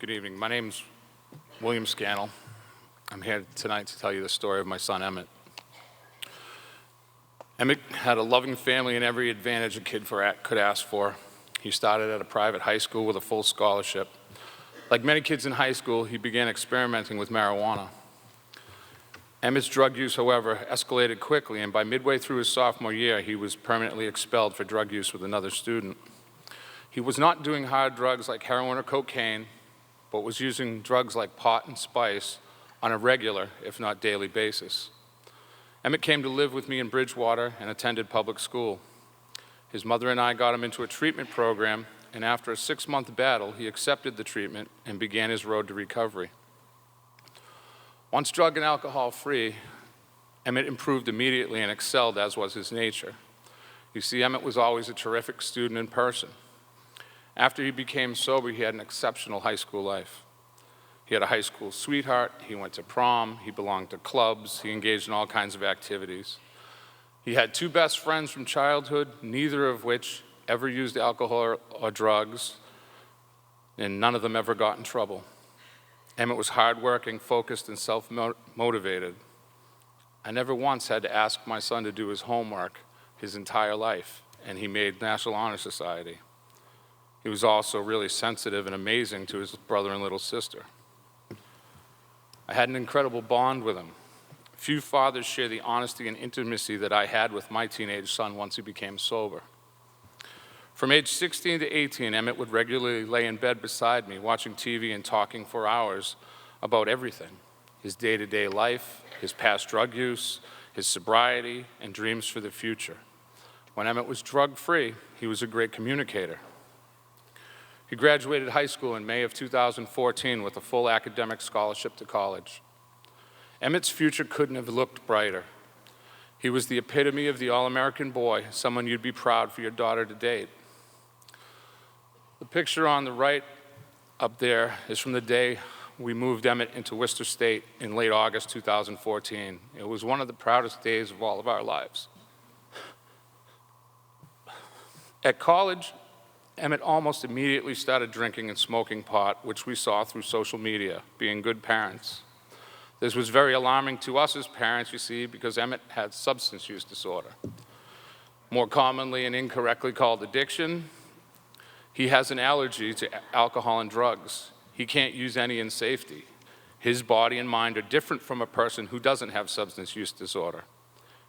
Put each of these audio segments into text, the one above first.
Good evening. My name's William Scannell. I'm here tonight to tell you the story of my son, Emmett. Emmett had a loving family and every advantage a kid could ask for. He started at a private high school with a full scholarship. Like many kids in high school, he began experimenting with marijuana. Emmett's drug use, however, escalated quickly, and by midway through his sophomore year, he was permanently expelled for drug use with another student. He was not doing hard drugs like heroin or cocaine, but was using drugs like pot and spice on a regular, if not daily, basis. Emmett came to live with me in Bridgewater and attended public school. His mother and I got him into a treatment program, and after a 6-month battle, he accepted the treatment and began his road to recovery. Once drug and alcohol free, Emmett improved immediately and excelled, as was his nature. You see, Emmett was always a terrific student in person. After he became sober, he had an exceptional high school life. He had a high school sweetheart, he went to prom, he belonged to clubs, he engaged in all kinds of activities. He had 2 best friends from childhood, neither of which ever used alcohol or drugs, and none of them ever got in trouble. Emmett was hardworking, focused, and self-motivated. I never once had to ask my son to do his homework his entire life, and he made National Honor Society. He was also really sensitive and amazing to his brother and little sister. I had an incredible bond with him. Few fathers share the honesty and intimacy that I had with my teenage son once he became sober. From age 16 to 18, Emmett would regularly lay in bed beside me, watching TV and talking for hours about everything: his day-to-day life, his past drug use, his sobriety, and dreams for the future. When Emmett was drug-free, he was a great communicator. He graduated high school in May of 2014 with a full academic scholarship to college. Emmett's future couldn't have looked brighter. He was the epitome of the all-American boy, someone you'd be proud for your daughter to date. The picture on the right up there is from the day we moved Emmett into Worcester State in late August 2014. It was one of the proudest days of all of our lives. At college, Emmett almost immediately started drinking and smoking pot, which we saw through social media, being good parents. This was very alarming to us as parents, you see, because Emmett had substance use disorder. More commonly and incorrectly called addiction, he has an allergy to alcohol and drugs. He can't use any in safety. His body and mind are different from a person who doesn't have substance use disorder.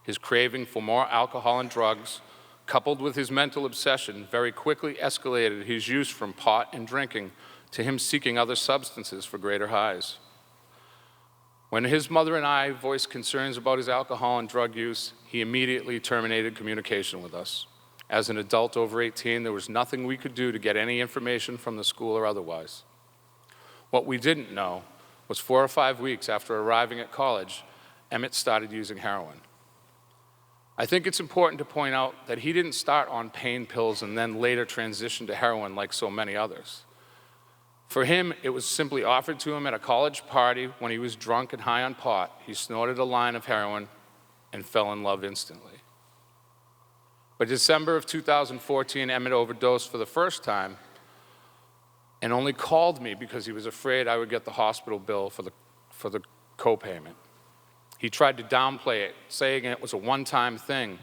His craving for more alcohol and drugs, coupled with his mental obsession, very quickly escalated his use from pot and drinking to him seeking other substances for greater highs. When his mother and I voiced concerns about his alcohol and drug use, he immediately terminated communication with us. As an adult over 18, there was nothing we could do to get any information from the school or otherwise. What we didn't know was 4 or 5 weeks after arriving at college, Emmett started using heroin. I think it's important to point out that he didn't start on pain pills and then later transition to heroin like so many others. For him, it was simply offered to him at a college party when he was drunk and high on pot. He snorted a line of heroin and fell in love instantly. By December of 2014, Emmett overdosed for the first time and only called me because he was afraid I would get the hospital bill for the co-payment. He tried to downplay it, saying it was a one-time thing,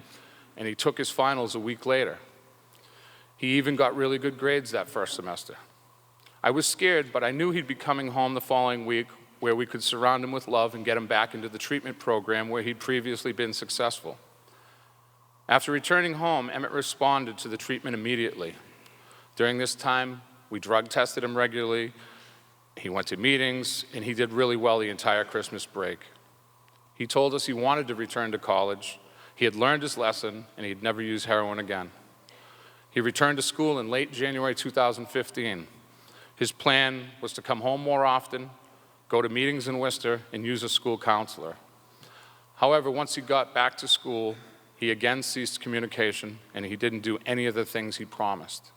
and he took his finals a week later. He even got really good grades that first semester. I was scared, but I knew he'd be coming home the following week where we could surround him with love and get him back into the treatment program where he'd previously been successful. After returning home, Emmett responded to the treatment immediately. During this time, we drug tested him regularly, he went to meetings, and he did really well the entire Christmas break. He told us he wanted to return to college, he had learned his lesson, and he'd never use heroin again. He returned to school in late January 2015. His plan was to come home more often, go to meetings in Worcester, and use a school counselor. However, once he got back to school, he again ceased communication, and he didn't do any of the things he promised.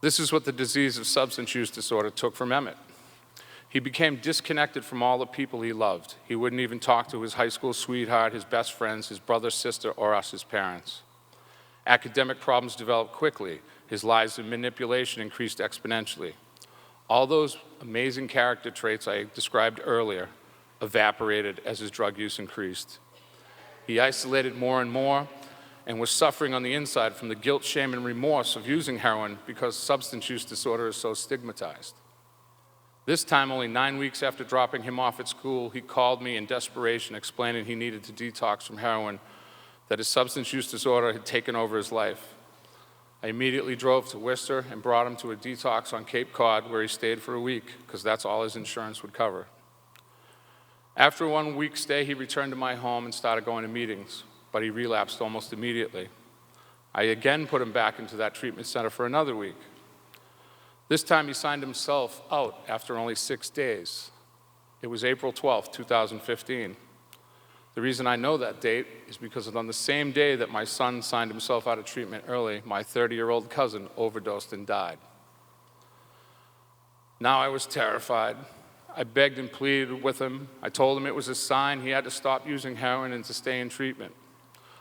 This is what the disease of substance use disorder took from Emmett. He became disconnected from all the people he loved. He wouldn't even talk to his high school sweetheart, his best friends, his brother, sister, or us, his parents. Academic problems developed quickly. His lies and manipulation increased exponentially. All those amazing character traits I described earlier evaporated as his drug use increased. He isolated more and more and was suffering on the inside from the guilt, shame, and remorse of using heroin because substance use disorder is so stigmatized. This time, only 9 weeks after dropping him off at school, he called me in desperation, explaining he needed to detox from heroin, that his substance use disorder had taken over his life. I immediately drove to Worcester and brought him to a detox on Cape Cod, where he stayed for a week, because that's all his insurance would cover. After a 1 week stay, he returned to my home and started going to meetings, but he relapsed almost immediately. I again put him back into that treatment center for another week. This time he signed himself out after only 6 days. It was April 12th, 2015. The reason I know that date is because on the same day that my son signed himself out of treatment early, my 30-year-old cousin overdosed and died. Now I was terrified. I begged and pleaded with him. I told him it was a sign he had to stop using heroin and to stay in treatment.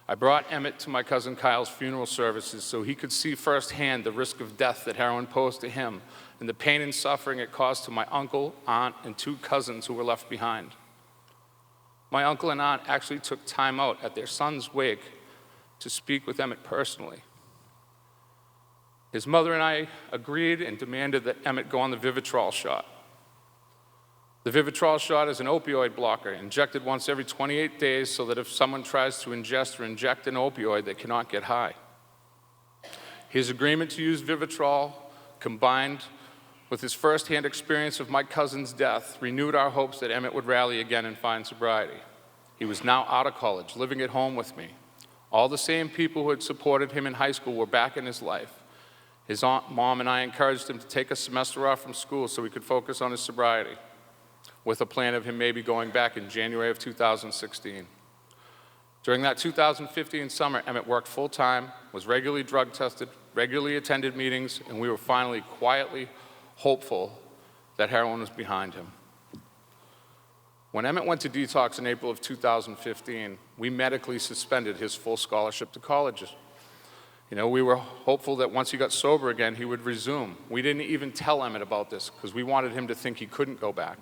I brought Emmett to my cousin Kyle's funeral services so he could see firsthand the risk of death that heroin posed to him and the pain and suffering it caused to my uncle, aunt, and 2 cousins who were left behind. My uncle and aunt actually took time out at their son's wake to speak with Emmett personally. His mother and I agreed and demanded that Emmett go on the Vivitrol shot. The Vivitrol shot is an opioid blocker, injected once every 28 days so that if someone tries to ingest or inject an opioid, they cannot get high. His agreement to use Vivitrol, combined with his firsthand experience of my cousin's death, renewed our hopes that Emmett would rally again and find sobriety. He was now out of college, living at home with me. All the same people who had supported him in high school were back in his life. His aunt, mom, and I encouraged him to take a semester off from school so he could focus on his sobriety, with a plan of him maybe going back in January of 2016. During that 2015 summer, Emmett worked full-time, was regularly drug tested, regularly attended meetings, and we were finally quietly hopeful that heroin was behind him. When Emmett went to detox in April of 2015, we medically suspended his full scholarship to colleges. We were hopeful that once he got sober again, he would resume. We didn't even tell Emmett about this because we wanted him to think he couldn't go back.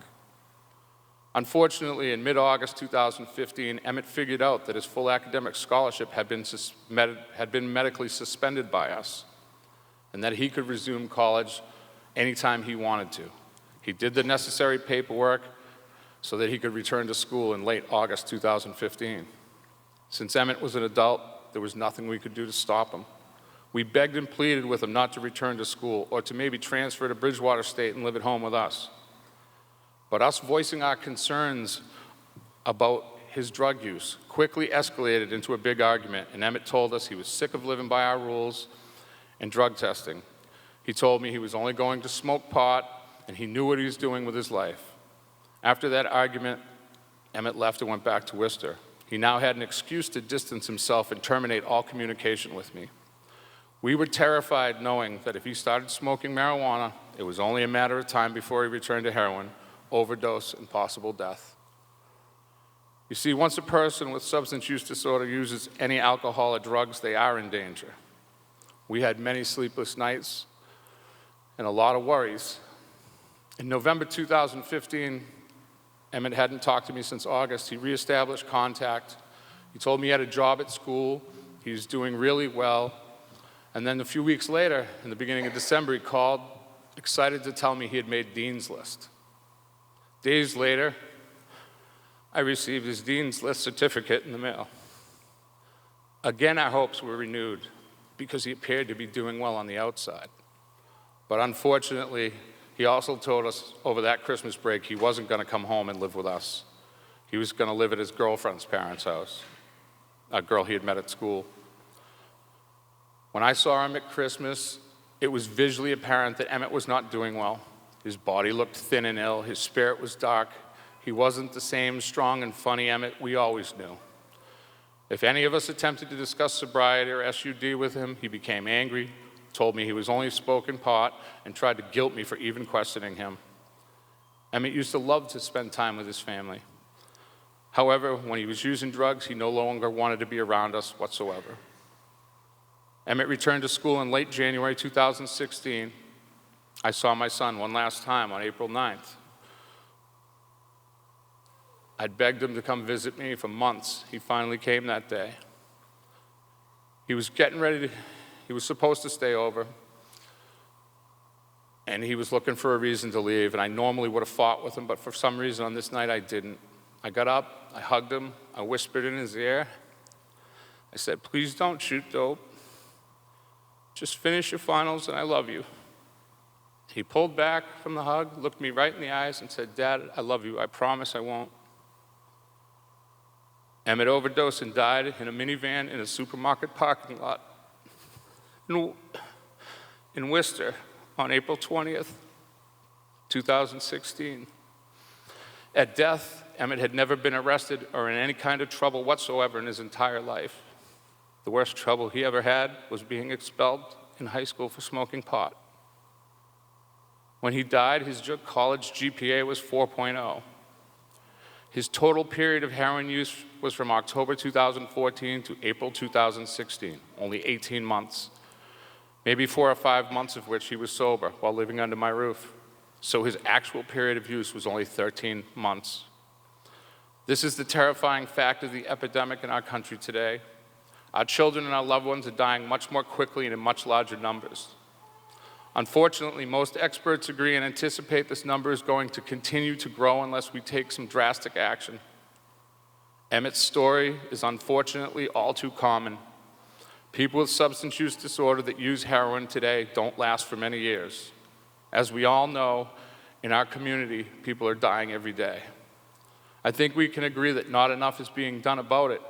Unfortunately, in mid-August 2015, Emmett figured out that his full academic scholarship had been medically suspended by us, and that he could resume college anytime he wanted to. He did the necessary paperwork so that he could return to school in late August 2015. Since Emmett was an adult, there was nothing we could do to stop him. We begged and pleaded with him not to return to school or to maybe transfer to Bridgewater State and live at home with us. But us voicing our concerns about his drug use quickly escalated into a big argument, and Emmett told us he was sick of living by our rules and drug testing. He told me he was only going to smoke pot, and he knew what he was doing with his life. After that argument, Emmett left and went back to Worcester. He now had an excuse to distance himself and terminate all communication with me. We were terrified knowing that if he started smoking marijuana, it was only a matter of time before he returned to heroin, overdose, and possible death. You see, once a person with substance use disorder uses any alcohol or drugs, they are in danger. We had many sleepless nights and a lot of worries. In November 2015, Emmett hadn't talked to me since August. He reestablished contact. He told me he had a job at school. He was doing really well. And then a few weeks later, in the beginning of December, he called, excited to tell me he had made Dean's List. Days later, I received his Dean's List certificate in the mail. Again, our hopes were renewed because he appeared to be doing well on the outside. But unfortunately, he also told us over that Christmas break he wasn't going to come home and live with us. He was going to live at his girlfriend's parents' house, a girl he had met at school. When I saw him at Christmas, it was visually apparent that Emmett was not doing well. His body looked thin and ill. His spirit was dark. He wasn't the same strong and funny Emmett we always knew. If any of us attempted to discuss sobriety or SUD with him, he became angry, told me he was only smoking pot, and tried to guilt me for even questioning him. Emmett used to love to spend time with his family. However, when he was using drugs, he no longer wanted to be around us whatsoever. Emmett returned to school in late January 2016. I saw my son one last time on April 9th. I'd begged him to come visit me for months. He finally came that day. He was getting ready to, he was supposed to stay over, and he was looking for a reason to leave, and I normally would have fought with him, but for some reason on this night I didn't. I got up, I hugged him, I whispered in his ear. I said, "Please don't shoot dope. Just finish your finals and I love you." He pulled back from the hug, looked me right in the eyes and said, "Dad, I love you. I promise I won't." Emmett overdosed and died in a minivan in a supermarket parking lot in Worcester on April 20th, 2016. At death, Emmett had never been arrested or in any kind of trouble whatsoever in his entire life. The worst trouble he ever had was being expelled in high school for smoking pot. When he died, his college GPA was 4.0. His total period of heroin use was from October 2014 to April 2016, only 18 months, maybe 4 or 5 months of which he was sober while living under my roof. So his actual period of use was only 13 months. This is the terrifying fact of the epidemic in our country today. Our children and our loved ones are dying much more quickly and in much larger numbers. Unfortunately, most experts agree and anticipate this number is going to continue to grow unless we take some drastic action. Emmett's story is unfortunately all too common. People with substance use disorder that use heroin today don't last for many years. As we all know, in our community, people are dying every day. I think we can agree that not enough is being done about it.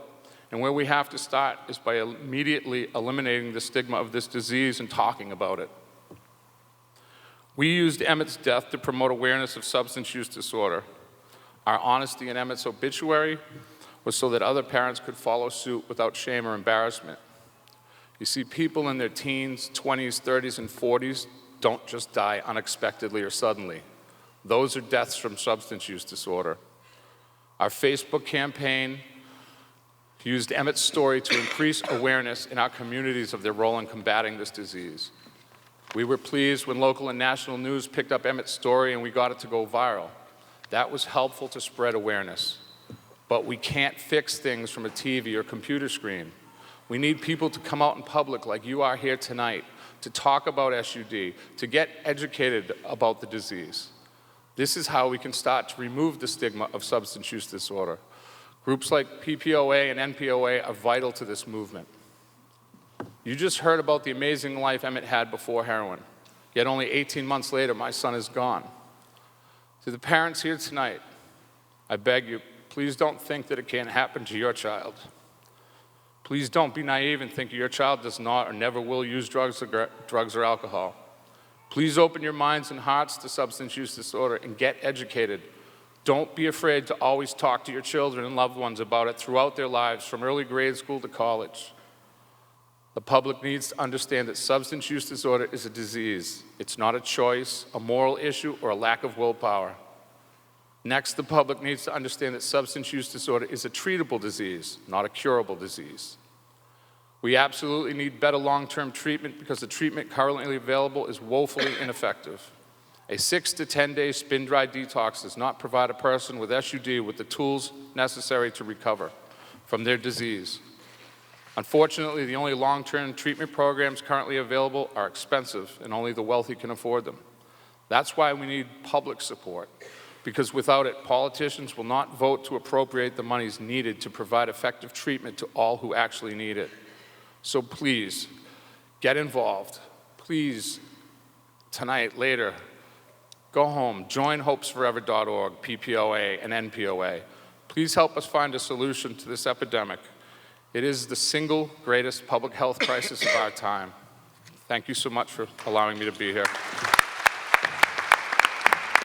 And where we have to start is by immediately eliminating the stigma of this disease and talking about it. We used Emmett's death to promote awareness of substance use disorder. Our honesty in Emmett's obituary was so that other parents could follow suit without shame or embarrassment. You see, people in their teens, 20s, 30s, and 40s don't just die unexpectedly or suddenly. Those are deaths from substance use disorder. Our Facebook campaign used Emmett's story to increase awareness in our communities of their role in combating this disease. We were pleased when local and national news picked up Emmett's story and we got it to go viral. That was helpful to spread awareness. But we can't fix things from a TV or computer screen. We need people to come out in public like you are here tonight, to talk about SUD, to get educated about the disease. This is how we can start to remove the stigma of substance use disorder. Groups like PPOA and NPOA are vital to this movement. You just heard about the amazing life Emmett had before heroin, yet only 18 months later, my son is gone. To the parents here tonight, I beg you, please don't think that it can't happen to your child. Please don't be naive and think your child does not or never will use drugs or alcohol. Please open your minds and hearts to substance use disorder and get educated. Don't be afraid to always talk to your children and loved ones about it throughout their lives, from early grade school to college. The public needs to understand that substance use disorder is a disease. It's not a choice, a moral issue, or a lack of willpower. Next, the public needs to understand that substance use disorder is a treatable disease, not a curable disease. We absolutely need better long-term treatment because the treatment currently available is woefully ineffective. A 6 to 10-day spin-dry detox does not provide a person with SUD with the tools necessary to recover from their disease. Unfortunately, the only long-term treatment programs currently available are expensive, and only the wealthy can afford them. That's why we need public support, because without it, politicians will not vote to appropriate the monies needed to provide effective treatment to all who actually need it. So please, get involved. Please, tonight, later, go home, join hopesforever.org, PPOA, and NPOA. Please help us find a solution to this epidemic. It is the single greatest public health crisis of our time. Thank you so much for allowing me to be here.